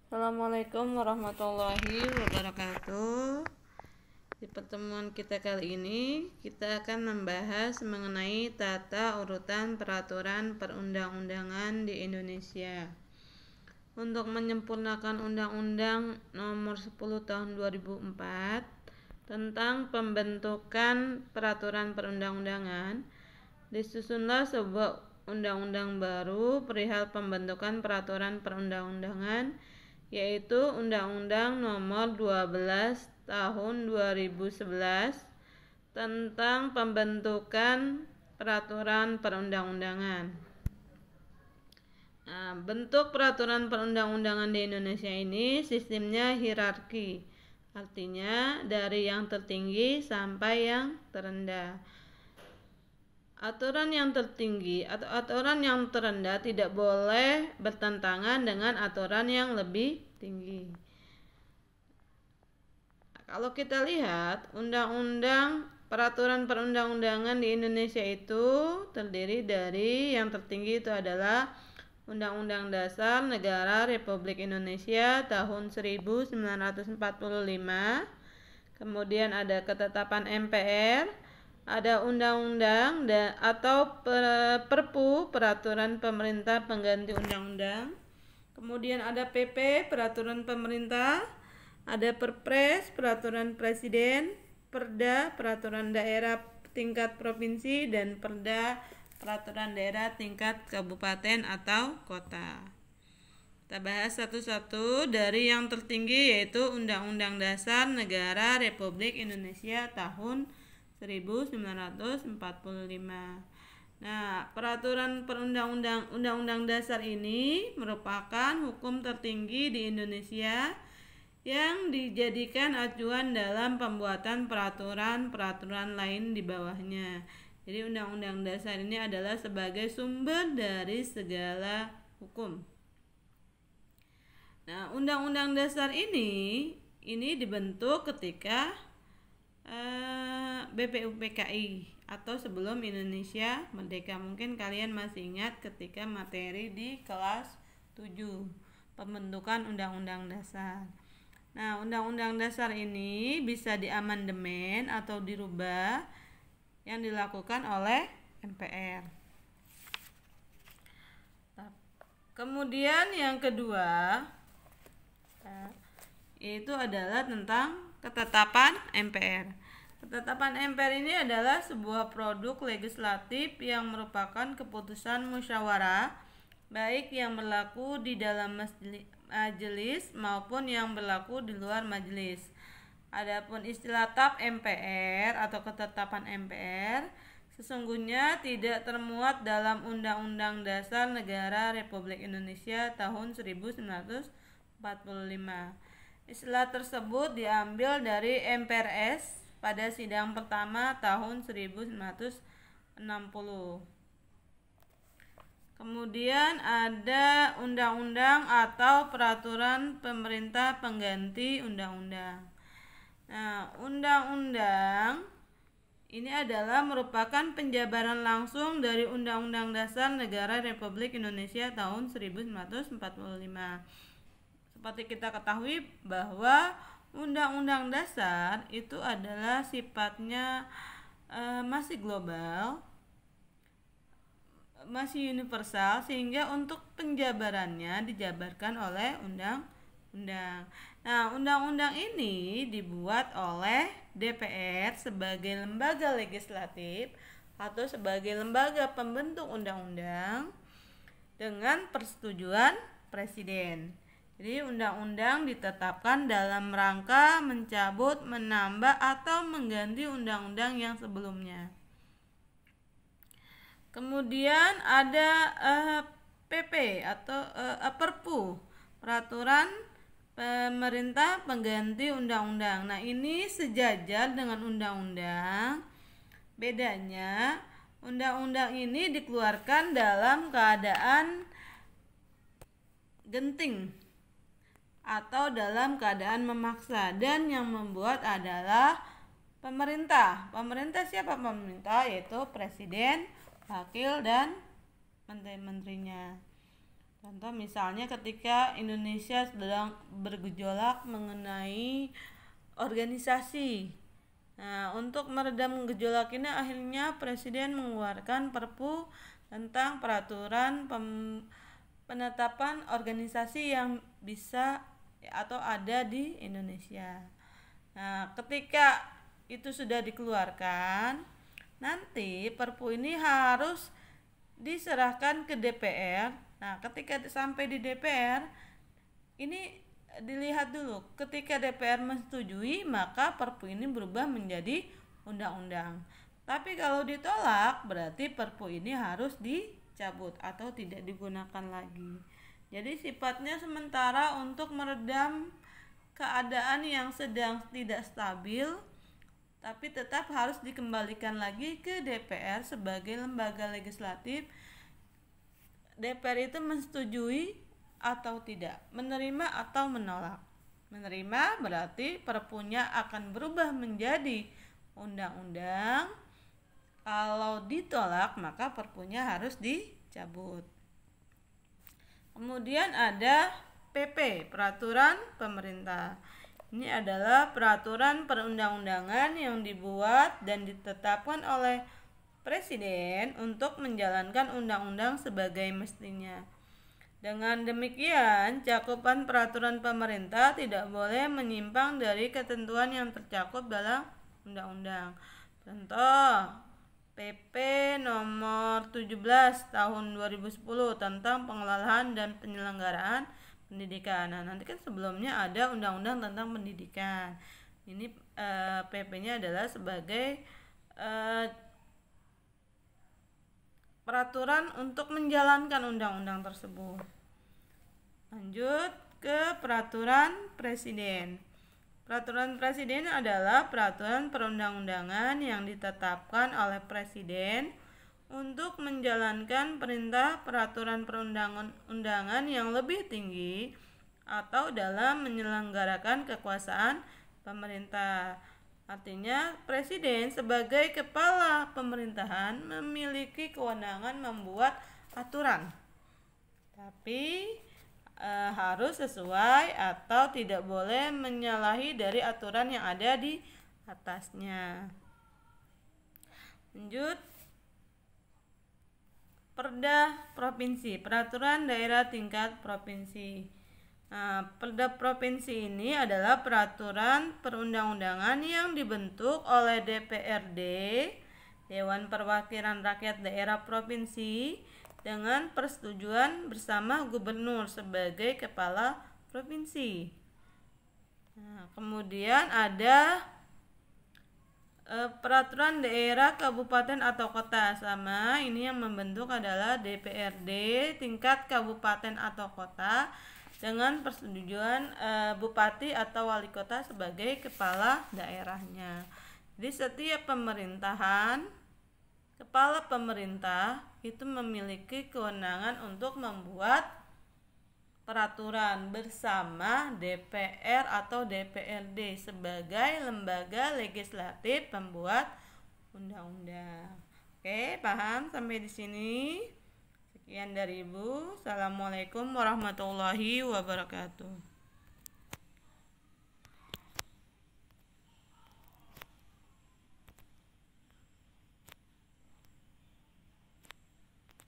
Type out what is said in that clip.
Assalamualaikum warahmatullahi wabarakatuh. Di pertemuan kita kali ini, kita akan membahas mengenai tata urutan peraturan perundang-undangan di Indonesia. Untuk menyempurnakan Undang-Undang Nomor 10 Tahun 2004 tentang pembentukan peraturan perundang-undangan, disusunlah sebuah undang-undang baru perihal pembentukan peraturan perundang-undangan, yaitu Undang-Undang Nomor 12 Tahun 2011 tentang pembentukan peraturan perundang-undangan. Bentuk peraturan perundang-undangan di Indonesia ini sistemnya hierarki, artinya dari yang tertinggi sampai yang terendah. Aturan yang tertinggi atau aturan yang terendah tidak boleh bertentangan dengan aturan yang lebih tinggi. Kalau kita lihat, undang-undang peraturan perundang-undangan di Indonesia itu terdiri dari yang tertinggi itu adalah Undang-Undang Dasar Negara Republik Indonesia tahun 1945. Kemudian ada ketetapan MPR, ada undang-undang atau perpu, peraturan pemerintah pengganti undang-undang. Kemudian ada PP, peraturan pemerintah, ada Perpres, peraturan presiden, Perda, peraturan daerah tingkat provinsi, dan Perda, peraturan daerah tingkat kabupaten atau kota. Kita bahas satu-satu. Dari yang tertinggi yaitu Undang-Undang Dasar Negara Republik Indonesia tahun 1945. Nah, peraturan undang-undang dasar ini merupakan hukum tertinggi di Indonesia yang dijadikan acuan dalam pembuatan peraturan-peraturan lain di bawahnya. Jadi undang-undang dasar ini adalah sebagai sumber dari segala hukum. Nah, undang-undang dasar ini dibentuk ketika BPUPKI atau sebelum Indonesia merdeka. Mungkin kalian masih ingat ketika materi di kelas 7 pembentukan undang-undang dasar. Nah, undang-undang dasar ini bisa diamandemen atau dirubah yang dilakukan oleh MPR. Kemudian yang kedua itu adalah tentang ketetapan MPR. Ketetapan MPR ini adalah sebuah produk legislatif yang merupakan keputusan musyawarah, baik yang berlaku di dalam majelis maupun yang berlaku di luar majelis. Adapun istilah TAP MPR atau ketetapan MPR sesungguhnya tidak termuat dalam Undang-Undang Dasar Negara Republik Indonesia tahun 1945. Istilah tersebut diambil dari MPRS pada sidang pertama tahun 1960. Kemudian ada undang-undang atau peraturan pemerintah pengganti undang-undang. Nah, undang-undang ini adalah merupakan penjabaran langsung dari Undang-Undang Dasar Negara Republik Indonesia tahun 1945. Seperti kita ketahui bahwa Undang-Undang Dasar itu adalah sifatnya masih global, masih universal, sehingga untuk penjabarannya dijabarkan oleh undang-undang. Nah, undang-undang ini dibuat oleh DPR sebagai lembaga legislatif atau sebagai lembaga pembentuk undang-undang dengan persetujuan presiden. Jadi undang-undang ditetapkan dalam rangka mencabut, menambah, atau mengganti undang-undang yang sebelumnya. Kemudian ada PP atau Perpu, peraturan pemerintah pengganti undang-undang. Nah, ini sejajar dengan undang-undang. Bedanya, undang-undang ini dikeluarkan dalam keadaan genting atau dalam keadaan memaksa, dan yang membuat adalah pemerintah. Pemerintah siapa pemerintah? Yaitu presiden, wakil, dan menteri-menterinya. Contoh misalnya ketika Indonesia sedang bergejolak mengenai organisasi. Nah, untuk meredam gejolak ini akhirnya Presiden mengeluarkan Perpu tentang peraturan penetapan organisasi yang bisa atau ada di Indonesia. Nah, ketika itu sudah dikeluarkan, nanti Perpu ini harus diserahkan ke DPR. Nah, ketika sampai di DPR, ini dilihat dulu. Ketika DPR menyetujui, maka Perpu ini berubah menjadi undang-undang. Tapi kalau ditolak, berarti Perpu ini harus dicabut atau tidak digunakan lagi. Jadi sifatnya sementara untuk meredam keadaan yang sedang tidak stabil, tapi tetap harus dikembalikan lagi ke DPR sebagai lembaga legislatif. DPR itu menyetujui atau tidak, menerima atau menolak. Menerima berarti perpunya akan berubah menjadi undang-undang. Kalau ditolak maka perpunya harus dicabut. Kemudian ada PP, peraturan pemerintah. Ini adalah peraturan perundang-undangan yang dibuat dan ditetapkan oleh Presiden untuk menjalankan undang-undang sebagai mestinya. Dengan demikian, cakupan peraturan pemerintah tidak boleh menyimpang dari ketentuan yang tercakup dalam undang-undang. Contoh, PP nomor 17 tahun 2010 tentang pengelolaan dan penyelenggaraan pendidikan. Nah, nanti kan sebelumnya ada undang-undang tentang pendidikan. Ini PP-nya adalah sebagai peraturan untuk menjalankan undang-undang tersebut. Lanjut ke peraturan presiden. Peraturan presiden adalah peraturan perundang-undangan yang ditetapkan oleh presiden untuk menjalankan perintah peraturan perundang-undangan yang lebih tinggi atau dalam menyelenggarakan kekuasaan pemerintah. Artinya, presiden sebagai kepala pemerintahan memiliki kewenangan membuat aturan, tapi harus sesuai atau tidak boleh menyalahi dari aturan yang ada di atasnya. Lanjut, Perda provinsi, peraturan daerah tingkat provinsi. Nah, Perda provinsi ini adalah peraturan perundang-undangan yang dibentuk oleh DPRD, Dewan Perwakilan Rakyat Daerah Provinsi, dengan persetujuan bersama gubernur sebagai kepala provinsi. Nah, kemudian ada peraturan daerah, kabupaten atau kota. Sama, ini yang membentuk adalah DPRD tingkat kabupaten atau kota dengan persetujuan bupati atau wali kota sebagai kepala daerahnya. Jadi setiap pemerintahan, kepala pemerintah itu memiliki kewenangan untuk membuat peraturan bersama DPR atau DPRD sebagai lembaga legislatif pembuat undang-undang. Oke, paham sampai di sini? Sekian dari Ibu. Assalamualaikum warahmatullahi wabarakatuh.